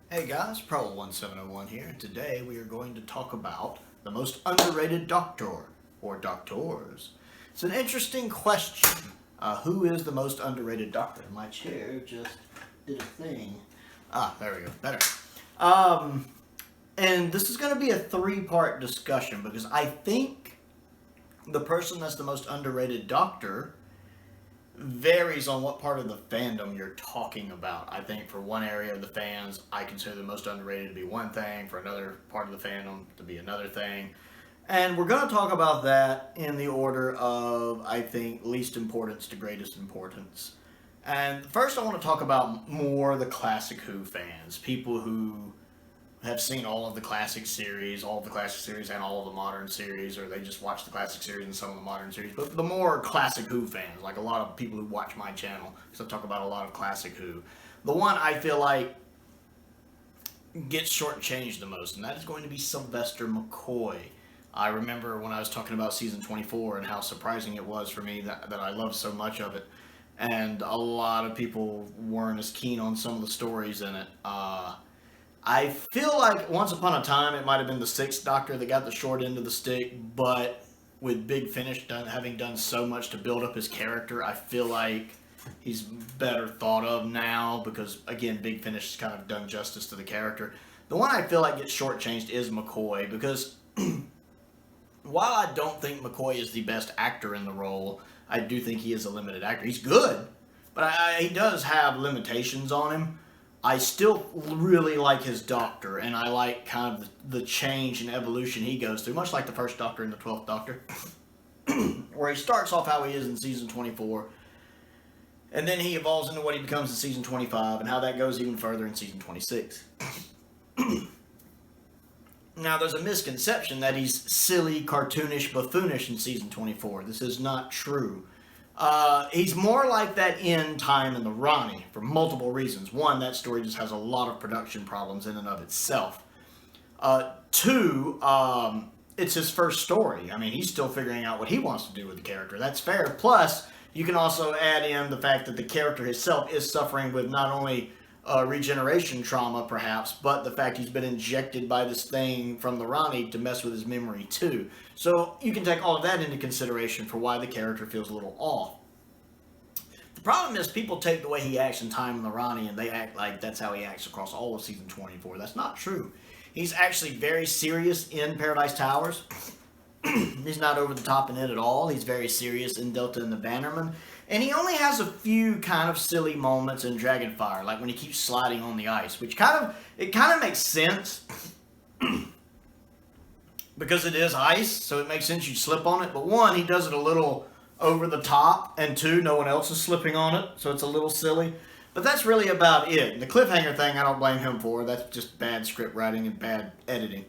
Hey guys, Prowl 1701 here. Today we are going to talk about the most underrated doctor, or doctors. It's an interesting question. Who is the most underrated doctor? My chair just did a thing. There we go. Better. And this is going to be a three-part discussion because I think the person that's the most underrated doctor varies on what part of the fandom you're talking about. I think for one area of the fans, I consider the most underrated to be one thing, for another part of the fandom to be another thing. And we're going to talk about that in the order of, I think, least importance to greatest importance. And first I want to talk about more the classic Who fans, people who have seen all of the classic series and all of the modern series, or they just watch the classic series and some of the modern series. But the more classic Who fans, like a lot of people who watch my channel, because I talk about a lot of classic Who. The one I feel like gets shortchanged the most, and that is going to be Sylvester McCoy. I remember when I was talking about season 24 and how surprising it was for me that I loved so much of it. And a lot of people weren't as keen on some of the stories in it. I feel like once upon a time it might have been the sixth Doctor that got the short end of the stick, but with Big Finish having done so much to build up his character, I feel like he's better thought of now because, again, Big Finish has kind of done justice to the character. The one I feel like gets shortchanged is McCoy because while I don't think McCoy is the best actor in the role, I do think he is a limited actor. He's good, but he does have limitations on him. I still really like his Doctor, and I like kind of the change and evolution he goes through, much like the first Doctor and the 12th Doctor, where he starts off how he is in season 24, and then he evolves into what he becomes in season 25, and how that goes even further in season 26. Now, there's a misconception that he's silly, cartoonish, buffoonish in season 24. This is not true. He's more like that in Time in the Ronnie for multiple reasons. One, that story just has a lot of production problems in and of itself. Two, it's his first story. I mean, he's still figuring out what he wants to do with the character. That's fair. Plus, you can also add in the fact that the character himself is suffering with not only regeneration trauma, perhaps, but the fact he's been injected by this thing from the Ronnie to mess with his memory, too. So you can take all of that into consideration for why the character feels a little off. The problem is people take the way he acts in Time in the Ronnie and they act like that's how he acts across all of season 24. That's not true. He's actually very serious in Paradise Towers. He's not over the top in it at all. He's very serious in Delta and the Bannerman. And he only has a few kind of silly moments in Dragonfire, like when he keeps sliding on the ice, which kind of makes sense because it is ice, so it makes sense you'd slip on it. But one, he does it a little over the top, and two, no one else is slipping on it, so it's a little silly. But that's really about it. The cliffhanger thing, I don't blame him for. That's just bad script writing and bad editing.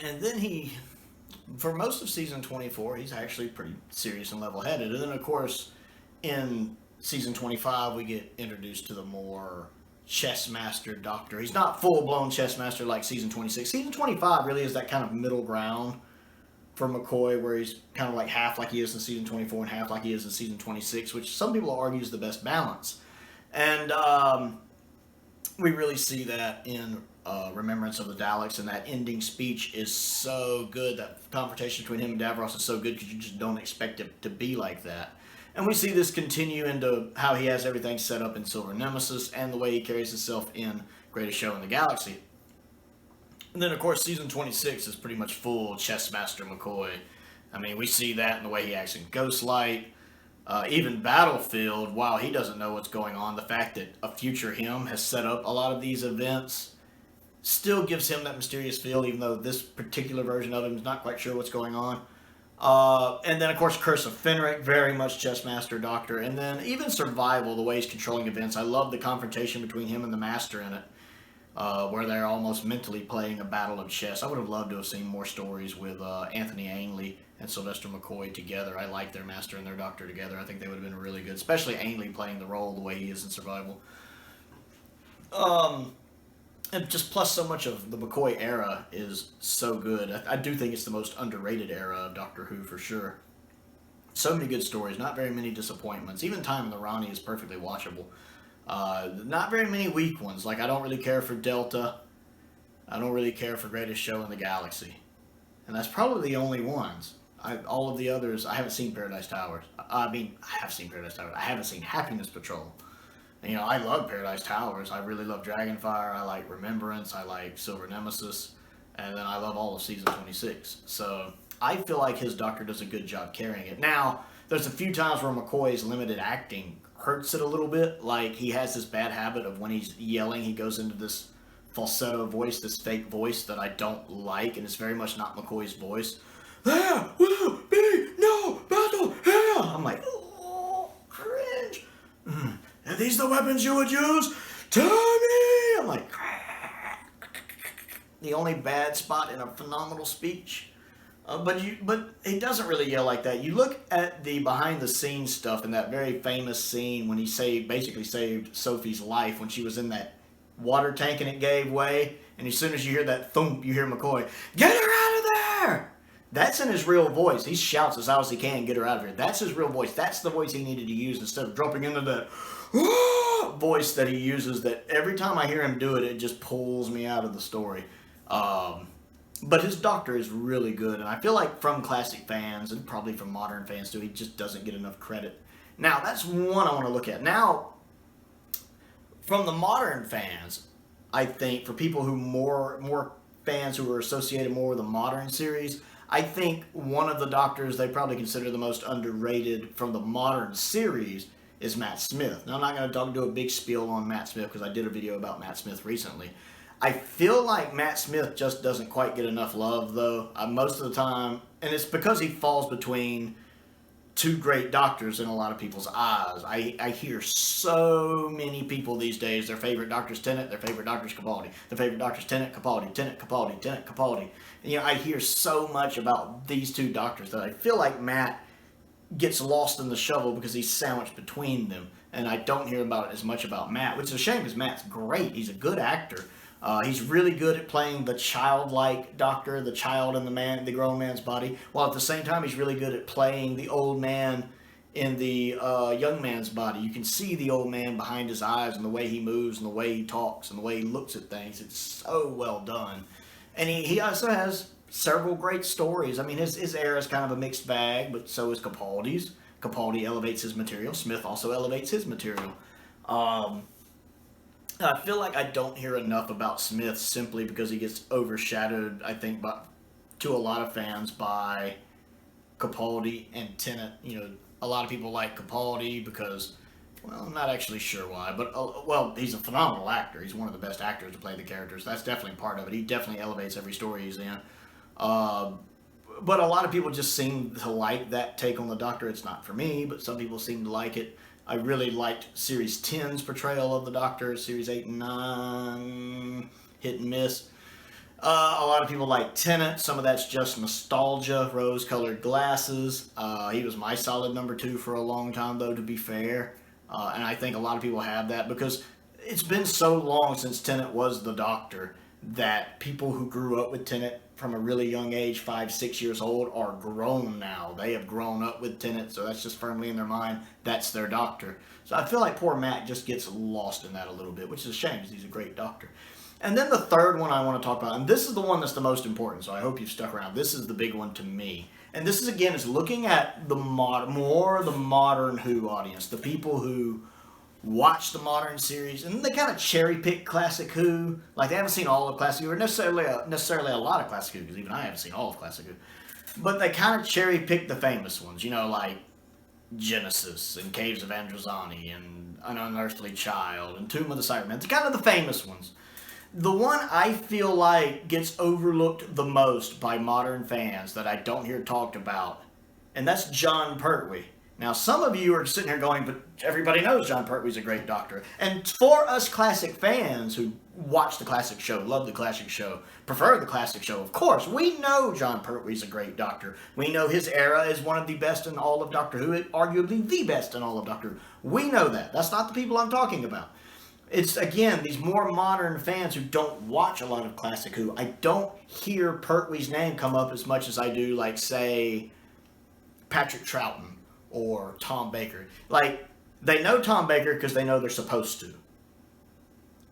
And then for most of season 24, he's actually pretty serious and level-headed. And then, of course, in season 25, we get introduced to the more chess master Doctor. He's not full-blown chess master like season 26. Season 25 really is that kind of middle ground for McCoy, where he's kind of like half like he is in season 24 and half like he is in season 26, which some people argue is the best balance. And we really see that in Remembrance of the Daleks, and that ending speech is so good. That confrontation between him and Davros is so good because you just don't expect it to be like that. And we see this continue into how he has everything set up in Silver Nemesis and the way he carries himself in Greatest Show in the Galaxy. And then, of course, season 26 is pretty much full Chessmaster McCoy. I mean, we see that in the way he acts in Ghostlight. Even Battlefield, while he doesn't know what's going on, the fact that a future him has set up a lot of these events still gives him that mysterious feel, even though this particular version of him is not quite sure what's going on. And then, of course, Curse of Fenric, very much Chessmaster Doctor. And then even Survival, the way he's controlling events. I love the confrontation between him and the Master in it, where they're almost mentally playing a battle of chess. I would have loved to have seen more stories with Anthony Ainley and Sylvester McCoy together. I like their Master and their Doctor together. I think they would have been really good, especially Ainley playing the role the way he is in Survival. And just plus so much of the McCoy era is so good. I do think it's the most underrated era of Doctor Who for sure. So many good stories, not very many disappointments. Even Time in the Ronnie is perfectly watchable. Not very many weak ones. Like, I don't really care for Delta. I don't really care for Greatest Show in the Galaxy. And that's probably the only ones. All of the others, I haven't seen Paradise Towers. I have seen Paradise Towers. I haven't seen Happiness Patrol. And, I love Paradise Towers. I really love Dragonfire. I like Remembrance. I like Silver Nemesis. And then I love all of Season 26. So I feel like his Doctor does a good job carrying it. Now, there's a few times where McCoy's limited acting hurts it a little bit. Like, he has this bad habit of when he's yelling, he goes into this falsetto voice, this fake voice that I don't like, and it's very much not McCoy's voice. There will be no battle here! I'm like, oh, cringe. Are these the weapons you would use? Tell me! I'm like, the only bad spot in a phenomenal speech. But he doesn't really yell like that. You look at the behind-the-scenes stuff in that very famous scene when he basically saved Sophie's life when she was in that water tank and it gave way. And as soon as you hear that thump, you hear McCoy, "Get her out of there!" That's in his real voice. He shouts as loud as he can, "Get her out of here." That's his real voice. That's the voice he needed to use instead of dropping into that voice that he uses that every time I hear him do it, it just pulls me out of the story. But his Doctor is really good, and I feel like from classic fans, and probably from modern fans too, he just doesn't get enough credit. Now, that's one I want to look at. Now, from the modern fans, I think, for people who more fans who are associated more with the modern series, I think one of the Doctors they probably consider the most underrated from the modern series is Matt Smith. Now, I'm not going to do a big spiel on Matt Smith because I did a video about Matt Smith recently. I feel like Matt Smith just doesn't quite get enough love, though, most of the time. And it's because he falls between two great Doctors in a lot of people's eyes. I hear so many people these days, their favorite Doctor's Tennant, their favorite Doctor's Capaldi, their favorite Doctor's Tennant, Capaldi, Tennant, Capaldi, Tennant, Capaldi. And, I hear so much about these two Doctors that I feel like Matt gets lost in the shovel because he's sandwiched between them. And I don't hear about it as much about Matt, which is a shame because Matt's great. He's a good actor. He's really good at playing the childlike Doctor, the child in the grown man's body, while at the same time he's really good at playing the old man in the young man's body. You can see the old man behind his eyes and the way he moves and the way he talks and the way he looks at things. It's so well done. And he also has several great stories. I mean, his era is kind of a mixed bag, but so is Capaldi's. Capaldi elevates his material. Smith also elevates his material. I feel like I don't hear enough about Smith simply because he gets overshadowed, I think, to a lot of fans by Capaldi and Tennant. A lot of people like Capaldi because, well, I'm not actually sure why, but, well, he's a phenomenal actor. He's one of the best actors to play the characters. That's definitely part of it. He definitely elevates every story he's in. But a lot of people just seem to like that take on the Doctor. It's not for me, but some people seem to like it. I really liked Series 10's portrayal of the Doctor. Series 8 and 9, hit and miss. A lot of people like Tennant. Some of that's just nostalgia, rose-colored glasses. He was my solid number 2 for a long time, though, to be fair. And I think a lot of people have that because it's been so long since Tennant was the Doctor that people who grew up with Tennant from a really young age, 5, 6 years old, are grown now. They have grown up with Tennant, so that's just firmly in their mind. That's their Doctor. So I feel like poor Matt just gets lost in that a little bit, which is a shame because he's a great Doctor. And then the third one I want to talk about, and this is the one that's the most important, so I hope you've stuck around. This is the big one to me. And this is, again, is looking at the modern Who audience, the people who watch the modern series, and they kind of cherry pick classic Who. Like, they haven't seen all of classic Who, or necessarily a lot of classic Who, because even I haven't seen all of classic Who. But they kind of cherry pick the famous ones, like Genesis and Caves of Androzani and An Unearthly Child and Tomb of the Cybermen. It's kind of the famous ones. The one I feel like gets overlooked the most by modern fans that I don't hear talked about, and that's John Pertwee. Now, some of you are sitting here going, but everybody knows John Pertwee's a great Doctor. And for us classic fans who watch the classic show, love the classic show, prefer the classic show, of course, we know John Pertwee's a great Doctor. We know his era is one of the best in all of Doctor Who, arguably the best in all of Doctor Who. We know that. That's not the people I'm talking about. It's, again, these more modern fans who don't watch a lot of classic Who. I don't hear Pertwee's name come up as much as I do, like, say, Patrick Troughton or Tom Baker. Like, They know Tom Baker because they know they're supposed to.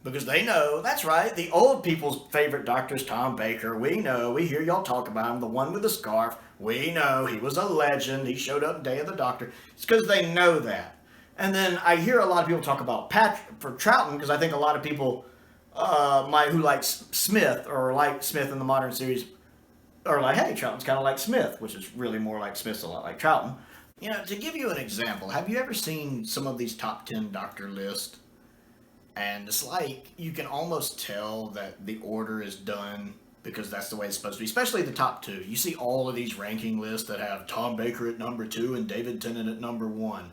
Because they know, that's right, the old people's favorite doctor is Tom Baker. We know, we hear y'all talk about him, the one with the scarf. We know, he was a legend. He showed up Day of the Doctor. It's because they know that. And then I hear a lot of people talk about for Troughton, because I think a lot of people who like Smith, or like Smith in the modern series, are like, hey, Troughton's kind of like Smith, which is really more like Smith's a lot like Troughton. You know, to give you an example, have you ever seen some of these top 10 doctor lists? And it's like, you can almost tell that the order is done because that's the way it's supposed to be, especially the top 2. You see all of these ranking lists that have Tom Baker at number 2 and David Tennant at number 1.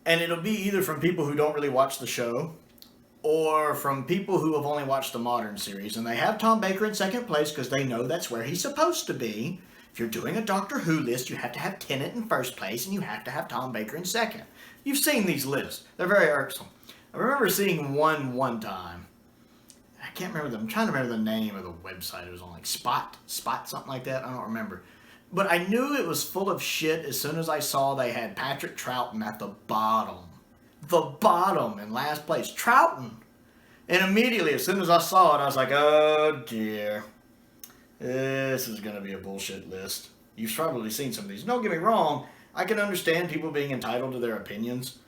And it'll be either from people who don't really watch the show, or from people who have only watched the modern series. And they have Tom Baker in second place because they know that's where he's supposed to be. If you're doing a Doctor Who list, you have to have Tennant in first place, and you have to have Tom Baker in second. You've seen these lists. They're very irksome. I remember seeing one time. I can't remember I'm trying to remember the name of the website. It was on like Spot, something like that. I don't remember. But I knew it was full of shit as soon as I saw they had Patrick Troughton at the bottom. The bottom in last place. Troughton. And immediately, as soon as I saw it, I was like, oh dear. This is going to be a bullshit list. You've probably seen some of these. Don't get me wrong. I can understand people being entitled to their opinions.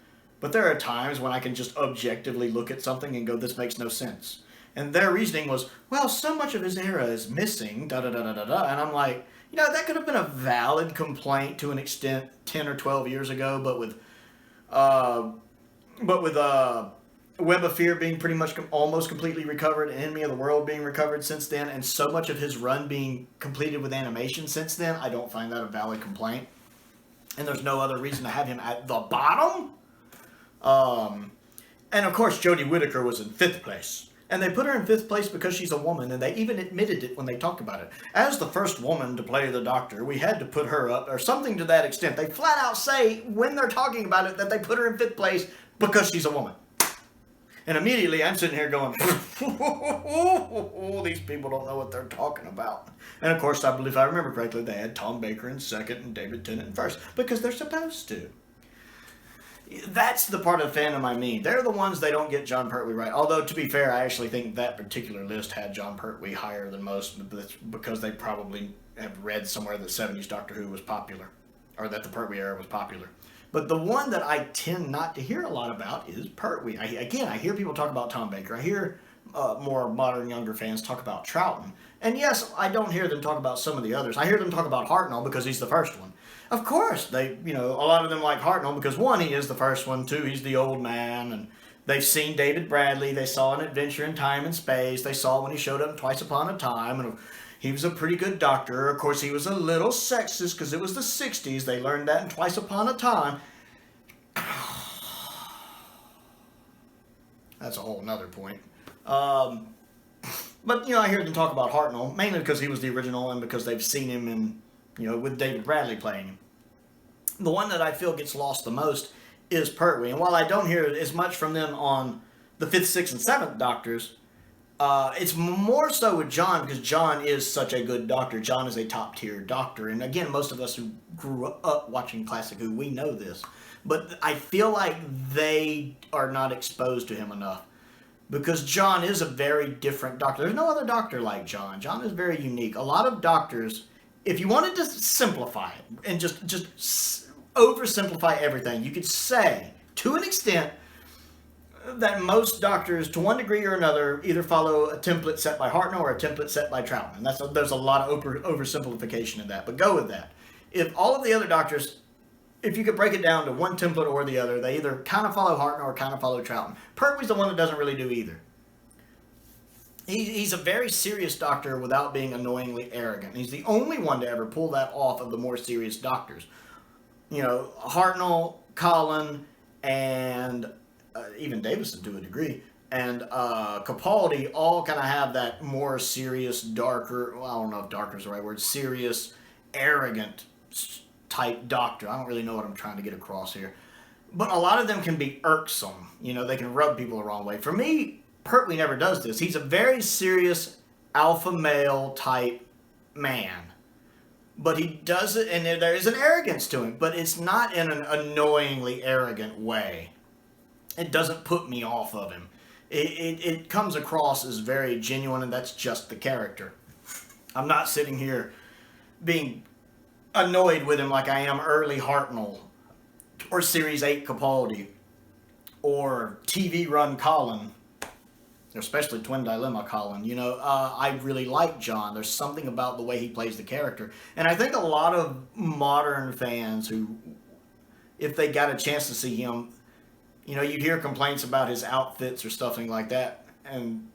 But there are times when I can just objectively look at something and go, this makes no sense. And their reasoning was, well, so much of his era is missing, da-da-da-da-da-da. And I'm like, you know, that could have been a valid complaint to an extent 10 or 12 years ago, but with Web of Fear being pretty much almost completely recovered, and Enemy of the World being recovered since then, and so much of his run being completed with animation since then, I don't find that a valid complaint. And there's no other reason to have him at the bottom. And of course, Jodie Whittaker was in 5th place. And they put her in 5th place because she's a woman, and they even admitted it when they talked about it. As the first woman to play the Doctor, we had to put her up, or something to that extent. They flat out say, when they're talking about it, that they put her in 5th place because she's a woman. And immediately I'm sitting here going, these people don't know what they're talking about. And of course, I believe, if I remember correctly, they had Tom Baker in 2nd and David Tennant in 1st, because they're supposed to. That's the part of fandom I mean. They're the ones they don't get John Pertwee right. Although, to be fair, I actually think that particular list had John Pertwee higher than most, because they probably have read somewhere that 70s Doctor Who was popular, or that the Pertwee era was popular. But the one that I tend not to hear a lot about is Pertwee. I hear people talk about Tom Baker. I hear more modern, younger fans talk about Troughton. And yes, I don't hear them talk about some of the others. I hear them talk about Hartnell because he's the first one. Of course, a lot of them like Hartnell because, one, he is the first one, two, he's the old man, and they've seen David Bradley, they saw An Adventure in Time and Space, they saw when he showed up in Twice Upon a Time, and he was a pretty good doctor. Of course, he was a little sexist because it was the 60s, they learned that in Twice Upon a Time. That's a whole nother point. But, I hear them talk about Hartnell, mainly because he was the original and because they've seen him with David Bradley playing him. The one that I feel gets lost the most is Pertwee. And while I don't hear as much from them on the 5th, 6th, and 7th Doctors, it's more so with John because John is such a good doctor. John is a top-tier doctor. And again, most of us who grew up watching Classic Who, we know this. But I feel like they are not exposed to him enough. Because John is a very different doctor. There's no other doctor like John. John is very unique. A lot of doctors, if you wanted to simplify it and just oversimplify everything, you could say, to an extent, that most doctors, to one degree or another, either follow a template set by Hartnell or a template set by Troughton. And there's a lot of oversimplification in that, but go with that. If all of the other doctors, if you could break it down to one template or the other, they either kind of follow Hartnell or kind of follow Troughton. Pertwee's the one that doesn't really do either. He's a very serious doctor without being annoyingly arrogant. He's the only one to ever pull that off of the more serious doctors. Hartnell, Colin, and even Davison to a degree, and Capaldi all kind of have that more serious, darker, I don't know if darker is the right word, serious, arrogant type doctor. I don't really know what I'm trying to get across here. But a lot of them can be irksome. They can rub people the wrong way. For me, Pertwee never does this. He's a very serious alpha male type man. But he does it, and there is an arrogance to him, but it's not in an annoyingly arrogant way. It doesn't put me off of him. It comes across as very genuine, and that's just the character. I'm not sitting here being annoyed with him like I am early Hartnell or Series 8 Capaldi or TV Run Colin, especially Twin Dilemma Colin. You know, I really like John. There's something about the way he plays the character. And I think a lot of modern fans who, if they got a chance to see him, you know, you'd hear complaints about his outfits or something like that. And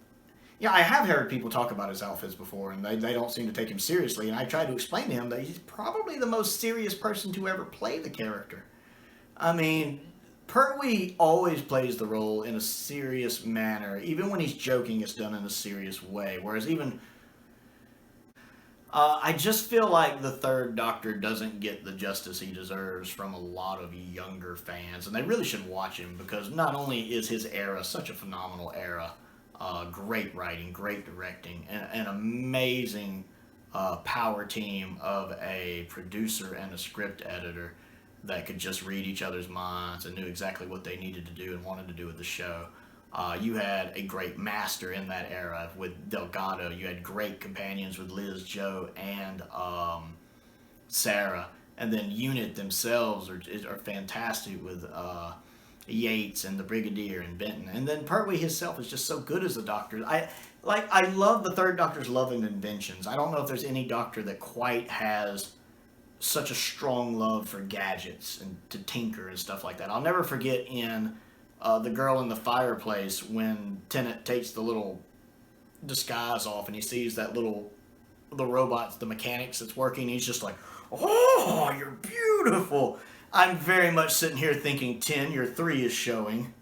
yeah, I have heard people talk about his outfits before, and they don't seem to take him seriously. And I try to explain to him that he's probably the most serious person to ever play the character. I mean, Pertwee always plays the role in a serious manner. Even when he's joking, it's done in a serious way. Whereas even... I just feel like the Third Doctor doesn't get the justice he deserves from a lot of younger fans. And they really should watch him, because not only is his era such a phenomenal era, great writing, great directing, and an amazing power team of a producer and a script editor that could just read each other's minds and knew exactly what they needed to do and wanted to do with the show. You had a great master in that era with Delgado. You had great companions with Liz, Joe, and Sarah. And then Unit themselves are fantastic with Yates and the Brigadier and Benton. And then Pertwee himself is just so good as the Doctor. I love the Third Doctor's love of inventions. I don't know if there's any Doctor that quite has such a strong love for gadgets and to tinker and stuff like that. I'll never forget in The Girl in the Fireplace when Tennant takes the little disguise off and he sees that the robots, the mechanics that's working. He's just like, "Oh, you're beautiful." I'm very much sitting here thinking, 10, your 3 is showing.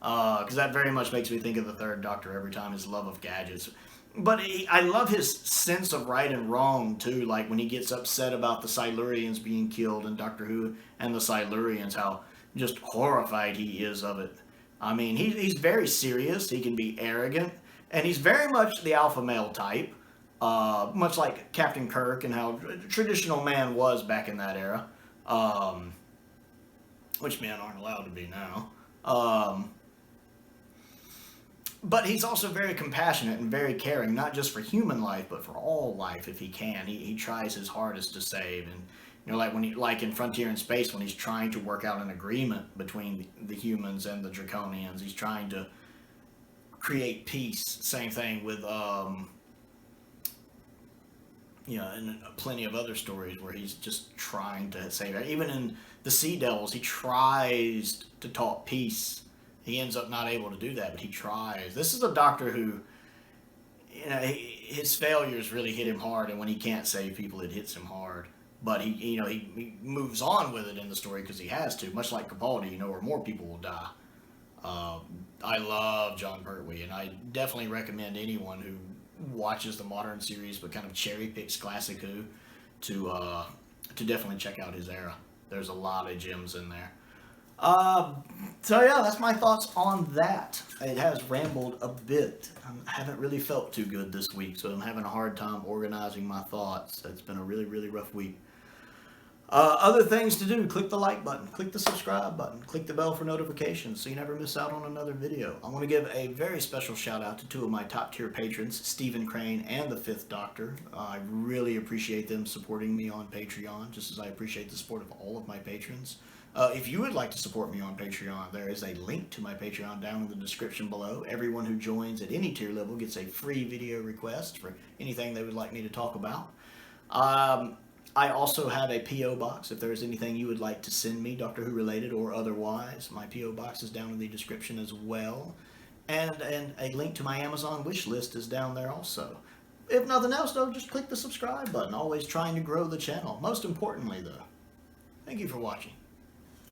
Because that very much makes me think of the Third Doctor every time, his love of gadgets. But I love his sense of right and wrong, too. Like when he gets upset about the Silurians being killed in Doctor Who and the Silurians, how just horrified he is of it. I mean, he's very serious. He can be arrogant. And he's very much the alpha male type. Much like Captain Kirk and how traditional man was back in that era. Which men aren't allowed to be now. But he's also very compassionate and very caring, not just for human life, but for all life if he can. He tries his hardest to save. And you know, like in Frontier in Space, when he's trying to work out an agreement between the humans and the Draconians, he's trying to create peace. Same thing with and plenty of other stories where he's just trying to save it. Even in the Sea Devils, he tries to talk peace. He ends up not able to do that, but he tries. This is a Doctor who, his failures really hit him hard, and when he can't save people, it hits him hard. But he moves on with it in the story because he has to, much like Capaldi, or more people will die. I love John Pertwee, and I definitely recommend anyone who watches the modern series but kind of cherry picks Classic Who to definitely check out his era. There's a lot of gems in there. So yeah, that's my thoughts on that. It has rambled a bit. I haven't really felt too good this week, so I'm having a hard time organizing my thoughts. It's been a really, really rough week. Other things to do: click the like button, click the subscribe button, click the bell for notifications so you never miss out on another video. I want to give a very special shout out to 2 of my top tier patrons, Stephen Crane and the 5th Doctor. I really appreciate them supporting me on Patreon, just as I appreciate the support of all of my patrons. If you would like to support me on Patreon, there is a link to my Patreon down in the description below. Everyone who joins at any tier level gets a free video request for anything they would like me to talk about. I also have a P.O. box if there is anything you would like to send me, Doctor Who related or otherwise. My P.O. box is down in the description as well. And a link to my Amazon wish list is down there also. If nothing else, though, just click the subscribe button. Always trying to grow the channel. Most importantly, though, thank you for watching.